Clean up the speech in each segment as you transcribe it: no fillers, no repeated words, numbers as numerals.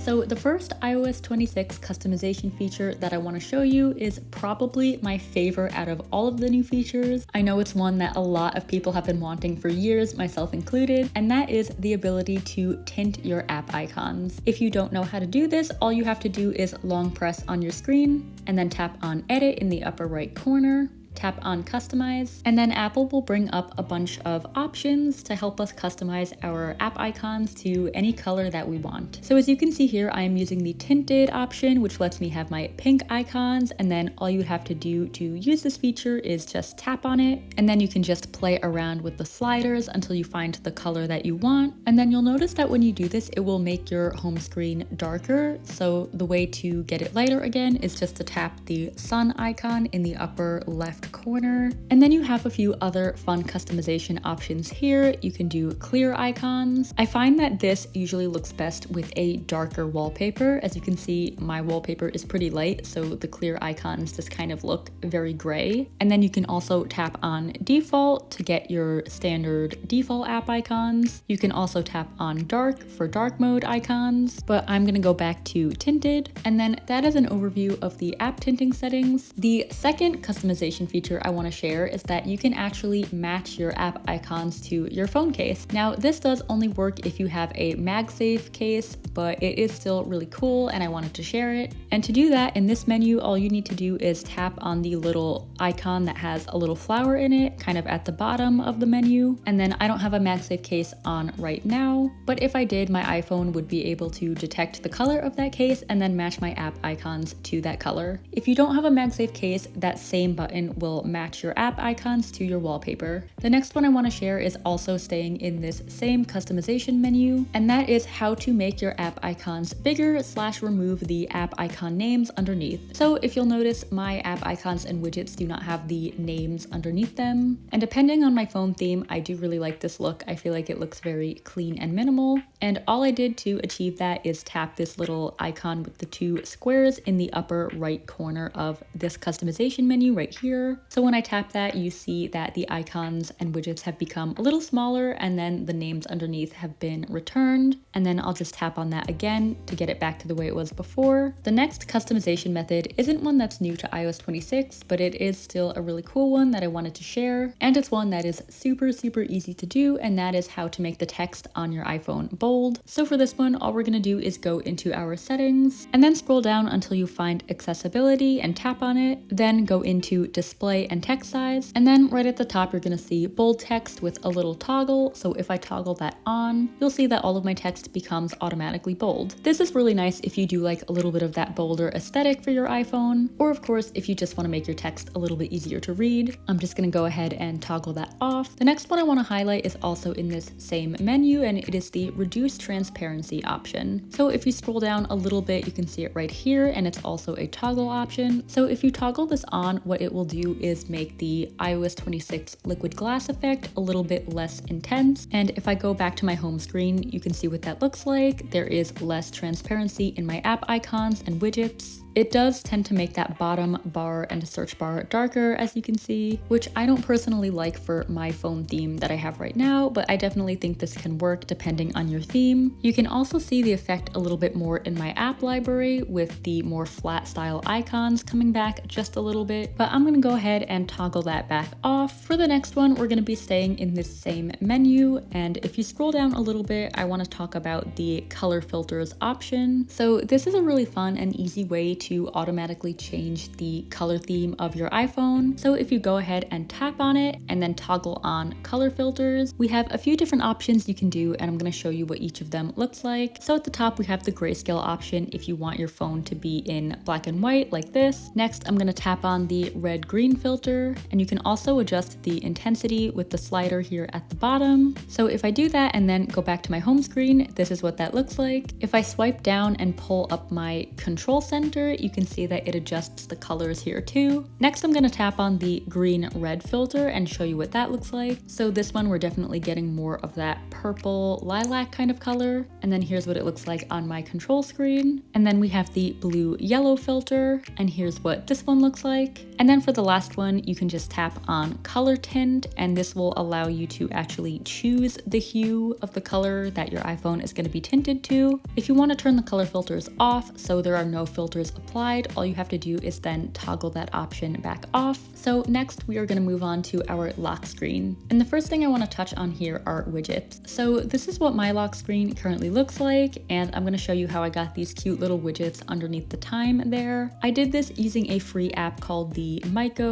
So the first iOS 26 customization feature that I want to show you is probably my favorite out of all of the new features. I know it's one that a lot of people have been wanting for years, myself included, and that is the ability to tint your app icons. If you don't know how to do this, all you have to do is long press on your screen and then tap on Edit in the upper right corner. Tap on Customize, and then Apple will bring up a bunch of options to help us customize our app icons to any color that we want. So as you can see here, I am using the tinted option, which lets me have my pink icons, and then all you would have to do to use this feature is just tap on it, and then you can just play around with the sliders until you find the color that you want. And then you'll notice that when you do this, it will make your home screen darker. So the way to get it lighter again is just to tap the sun icon in the upper left corner. And then you have a few other fun customization options here. You can do clear icons. I find that this usually looks best with a darker wallpaper. As you can see, my wallpaper is pretty light, so the clear icons just kind of look very gray. And then you can also tap on default to get your standard default app icons. You can also tap on dark for dark mode icons, but I'm gonna go back to tinted. And then that is an overview of the app tinting settings. The second customization feature I want to share is that you can actually match your app icons to your phone case. Now, this does only work if you have a MagSafe case, but it is still really cool and I wanted to share it. And to do that, in this menu, all you need to do is tap on the little icon that has a little flower in it, kind of at the bottom of the menu. And then I don't have a MagSafe case on right now, but if I did, my iPhone would be able to detect the color of that case and then match my app icons to that color. If you don't have a MagSafe case, that same button will match your app icons to your wallpaper. The next one I want to share is also staying in this same customization menu, and that is how to make your app icons bigger / remove the app icon names underneath. So if you'll notice, my app icons and widgets do not have the names underneath them. And depending on my phone theme, I do really like this look. I feel like it looks very clean and minimal. And all I did to achieve that is tap this little icon with the two squares in the upper right corner of this customization menu right here. So when I tap that, you see that the icons and widgets have become a little smaller and then the names underneath have been returned. And then I'll just tap on that again to get it back to the way it was before. The next customization method isn't one that's new to iOS 26, but it is still a really cool one that I wanted to share. And it's one that is super easy to do, and that is how to make the text on your iPhone bold. So for this one, all we're gonna do is go into our settings and then scroll down until you find accessibility and tap on it. Then go into display and text size, and then right at the top you're gonna see bold text with a little toggle. So if I toggle that on, you'll see that all of my text becomes automatically bold. This is really nice if you do like a little bit of that bolder aesthetic for your iPhone, or of course if you just want to make your text a little bit easier to read. I'm just gonna go ahead and toggle that off. The next one I want to highlight is also in this same menu, and it is the reduce transparency option. So if you scroll down a little bit, you can see it right here, and it's also a toggle option. So if you toggle this on, what it will do is make the iOS 26 liquid glass effect a little bit less intense. And if I go back to my home screen, you can see what that looks like. There is less transparency in my app icons and widgets. It does tend to make that bottom bar and search bar darker, as you can see, which I don't personally like for my phone theme that I have right now, but I definitely think this can work depending on your theme. You can also see the effect a little bit more in my app library with the more flat style icons coming back just a little bit, but I'm gonna go ahead and toggle that back off. For the next one, we're gonna be staying in this same menu, and if you scroll down a little bit, I wanna talk about the color filters option. So this is a really fun and easy way to automatically change the color theme of your iPhone. So if you go ahead and tap on it and then toggle on color filters, we have a few different options you can do, and I'm going to show you what each of them looks like. So at the top, we have the grayscale option if you want your phone to be in black and white like this. Next, I'm going to tap on the red-green filter, and you can also adjust the intensity with the slider here at the bottom. So if I do that and then go back to my home screen, this is what that looks like. If I swipe down and pull up my control center, you can see that it adjusts the colors here too. Next, I'm going to tap on the green-red filter and show you what that looks like. So this one, we're definitely getting more of that purple lilac kind of color. And then here's what it looks like on my control screen. And then we have the blue-yellow filter, and here's what this one looks like. And then for the last last one, you can just tap on color tint, and this will allow you to actually choose the hue of the color that your iPhone is going to be tinted to. If you want to turn the color filters off so there are no filters applied, all you have to do is then toggle that option back off. So next we are going to move on to our lock screen. And the first thing I want to touch on here are widgets. So this is what my lock screen currently looks like, and I'm going to show you how I got these cute little widgets underneath the time there. I did this using a free app called the Miko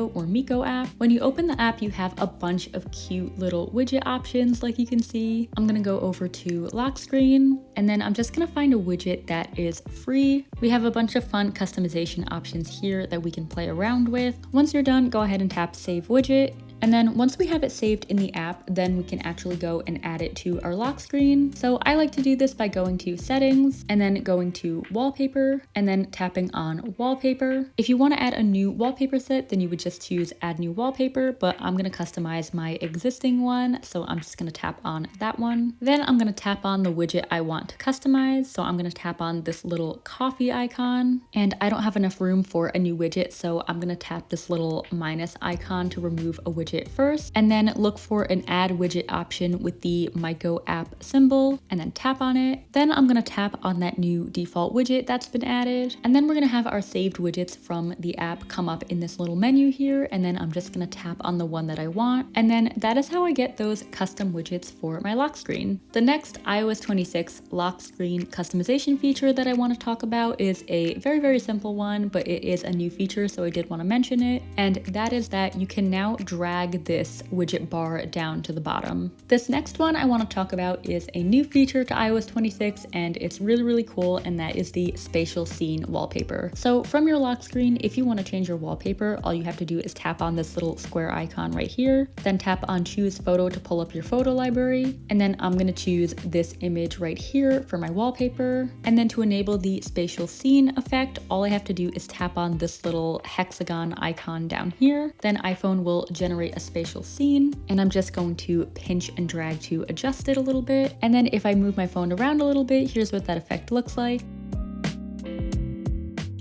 app. When you open the app, you have a bunch of cute little widget options like you can see. I'm going to go over to lock screen, and then I'm just going to find a widget that is free. We have a bunch of fun customization options here that we can play around with. Once you're done, go ahead and tap save widget. And then once we have it saved in the app, then we can actually go and add it to our lock screen. So I like to do this by going to settings and then going to wallpaper and then tapping on wallpaper. If you want to add a new wallpaper set, then you would just choose add new wallpaper, but I'm going to customize my existing one. So I'm just going to tap on that one. Then I'm going to tap on the widget I want to customize. So I'm going to tap on this little coffee icon, and I don't have enough room for a new widget. So I'm going to tap this little minus icon to remove a widget first, and then look for an add widget option with the Miko app symbol and then tap on it. Then I'm going to tap on that new default widget that's been added, and then we're going to have our saved widgets from the app come up in this little menu here, and then I'm just going to tap on the one that I want, and then that is how I get those custom widgets for my lock screen. The next iOS 26 lock screen customization feature that I want to talk about is a very, very simple one, but it is a new feature, so I did want to mention it, and that is that you can now drag this widget bar down to the bottom. This next one I want to talk about is a new feature to iOS 26, and it's really, really cool, and that is the spatial scene wallpaper. So from your lock screen, if you want to change your wallpaper, all you have to do is tap on this little square icon right here, then tap on choose photo to pull up your photo library, and then I'm going to choose this image right here for my wallpaper. And then to enable the spatial scene effect, all I have to do is tap on this little hexagon icon down here. Then iPhone will generate a spatial scene, and I'm just going to pinch and drag to adjust it a little bit. And then if I move my phone around a little bit, here's what that effect looks like.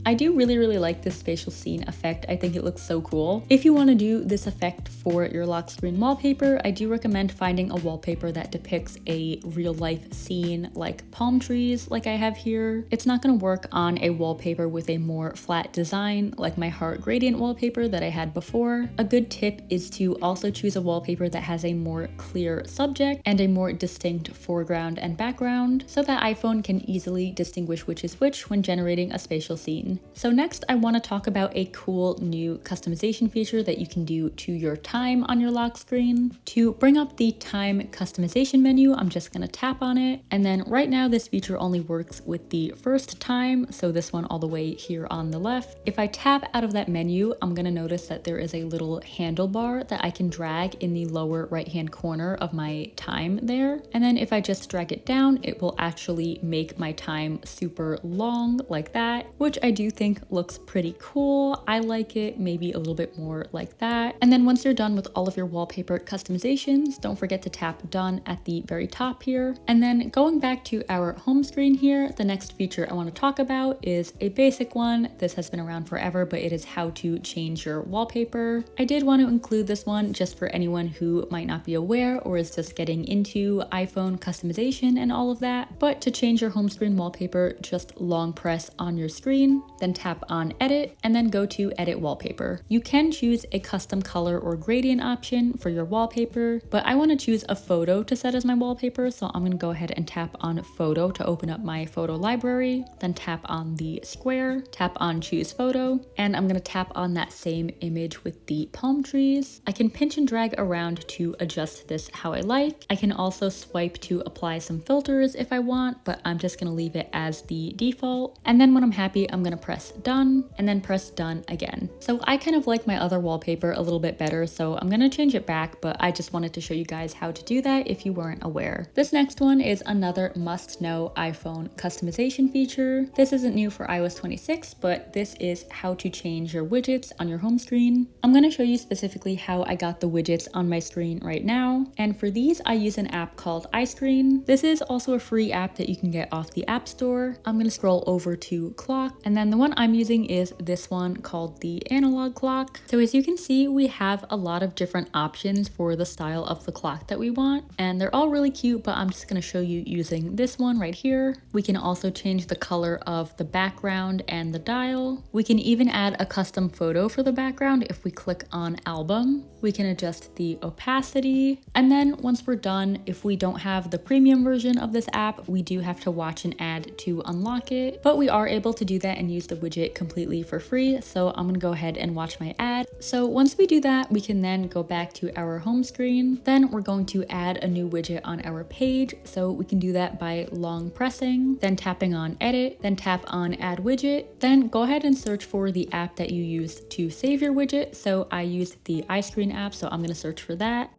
I do really, really like this spatial scene effect. I think it looks so cool. If you want to do this effect for your lock screen wallpaper, I do recommend finding a wallpaper that depicts a real life scene like palm trees like I have here. It's not going to work on a wallpaper with a more flat design like my heart gradient wallpaper that I had before. A good tip is to also choose a wallpaper that has a more clear subject and a more distinct foreground and background so that iPhone can easily distinguish which is which when generating a spatial scene. So next I want to talk about a cool new customization feature that you can do to your time on your lock screen. To bring up the time customization menu, I'm just going to tap on it, and then right now this feature only works with the first time, so this one all the way here on the left. If I tap out of that menu, I'm going to notice that there is a little handlebar that I can drag in the lower right hand corner of my time there, and then if I just drag it down, it will actually make my time super long like that, which I do think looks pretty cool. I like it maybe a little bit more like that. And then once you're done with all of your wallpaper customizations, don't forget to tap done at the very top here. And then going back to our home screen here, the next feature I want to talk about is a basic one. This has been around forever, but it is how to change your wallpaper. I did want to include this one just for anyone who might not be aware or is just getting into iPhone customization and all of that. But to change your home screen wallpaper, just long press on your screen, then tap on edit, and then go to edit wallpaper. You can choose a custom color or gradient option for your wallpaper, but I want to choose a photo to set as my wallpaper, so I'm going to go ahead and tap on photo to open up my photo library, then tap on the square, tap on choose photo, and I'm going to tap on that same image with the palm trees. I can pinch and drag around to adjust this how I like. I can also swipe to apply some filters if I want, but I'm just going to leave it as the default. And then when I'm happy, I'm going to press done and then press done again. So I kind of like my other wallpaper a little bit better, so I'm going to change it back, but I just wanted to show you guys how to do that if you weren't aware. This next one is another must-know iPhone customization feature. This isn't new for iOS 26, but this is how to change your widgets on your home screen. I'm going to show you specifically how I got the widgets on my screen right now, and for these I use an app called iScreen. This is also a free app that you can get off the App Store. I'm going to scroll over to clock, and then the the one I'm using is this one called the analog clock. So as you can see, we have a lot of different options for the style of the clock that we want, and they're all really cute, but I'm just going to show you using this one right here. We can also change the color of the background and the dial. We can even add a custom photo for the background if we click on album. We can adjust the opacity, and then once we're done, if we don't have the premium version of this app, we do have to watch an ad to unlock it, but we are able to do that and use the widget completely for free. So I'm gonna go ahead and watch my ad. So once we do that, we can then go back to our home screen. Then we're going to add a new widget on our page. So we can do that by long pressing, then tapping on edit, then tap on add widget, then go ahead and search for the app that you used to save your widget. So I used the iScreen app, so I'm gonna search for that.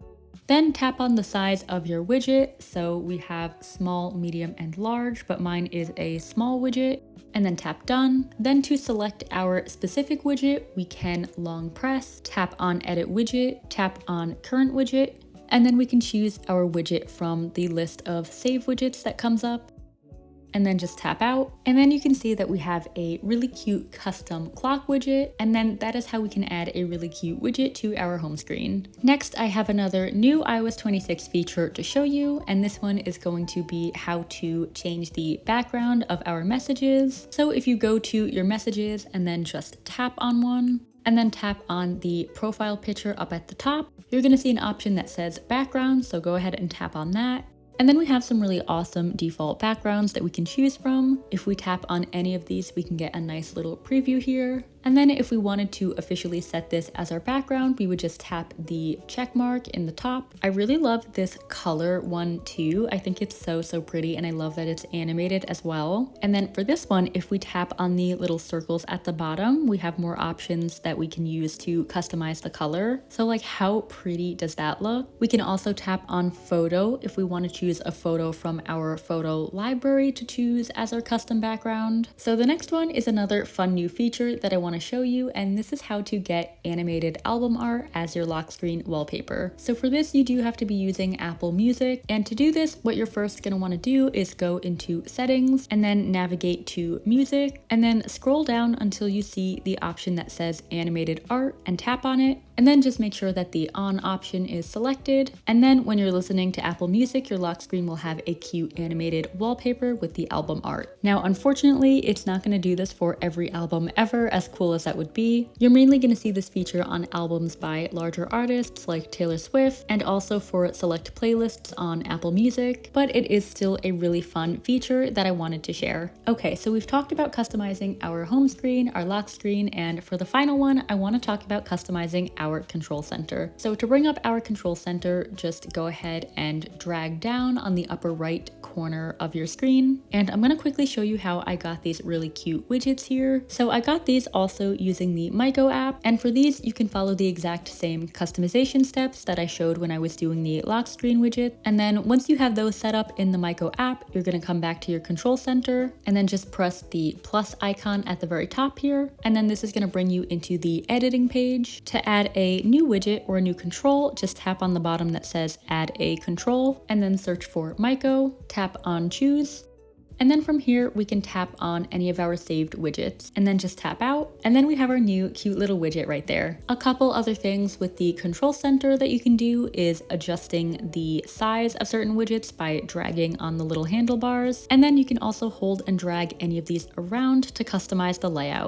Then tap on the size of your widget. So we have small, medium, and large, but mine is a small widget. And then tap done. Then to select our specific widget, we can long press, tap on edit widget, tap on current widget, and then we can choose our widget from the list of save widgets that comes up. And then just tap out, and then you can see that we have a really cute custom clock widget, and then that is how we can add a really cute widget to our home screen. Next, I have another new iOS 26 feature to show you, and this one is going to be how to change the background of our messages. So if you go to your messages and then just tap on one, and then tap on the profile picture up at the top, you're gonna see an option that says background, so go ahead and tap on that. And then we have some really awesome default backgrounds that we can choose from. If we tap on any of these, we can get a nice little preview here. And then if we wanted to officially set this as our background, we would just tap the check mark in the top. I really love this color one too. I think it's so pretty, and I love that it's animated as well. And then for this one, if we tap on the little circles at the bottom, we have more options that we can use to customize the color. So like, how pretty does that look? We can also tap on photo if we want to choose a photo from our photo library to choose as our custom background. So the next one is another fun new feature that I want to show you, and this is how to get animated album art as your lock screen wallpaper. So for this, you do have to be using Apple Music, and to do this, what you're first going to want to do is go into settings and then navigate to music, and then scroll down until you see the option that says animated art and tap on it, and then just make sure that the on option is selected. And then when you're listening to Apple Music, your lock screen will have a cute animated wallpaper with the album art. Now, unfortunately, it's not going to do this for every album ever, as cool as that would be. You're mainly going to see this feature on albums by larger artists like Taylor Swift, and also for select playlists on Apple Music, but it is still a really fun feature that I wanted to share. Okay, so we've talked about customizing our home screen, our lock screen, and for the final one, I want to talk about customizing our control center. So to bring up our control center, just go ahead and drag down on the upper right corner of your screen. And I'm going to quickly show you how I got these really cute widgets here. So I got these also using the Myco app. And for these, you can follow the exact same customization steps that I showed when I was doing the lock screen widget. And then once you have those set up in the Myco app, you're going to come back to your control center and then just press the plus icon at the very top here. And then this is going to bring you into the editing page. To add a new widget or a new control, just tap on the bottom that says add a control and then search for Myco, tap on choose. And then from here, we can tap on any of our saved widgets and then just tap out. And then we have our new cute little widget right there. A couple other things with the control center that you can do is adjusting the size of certain widgets by dragging on the little handlebars. And then you can also hold and drag any of these around to customize the layout.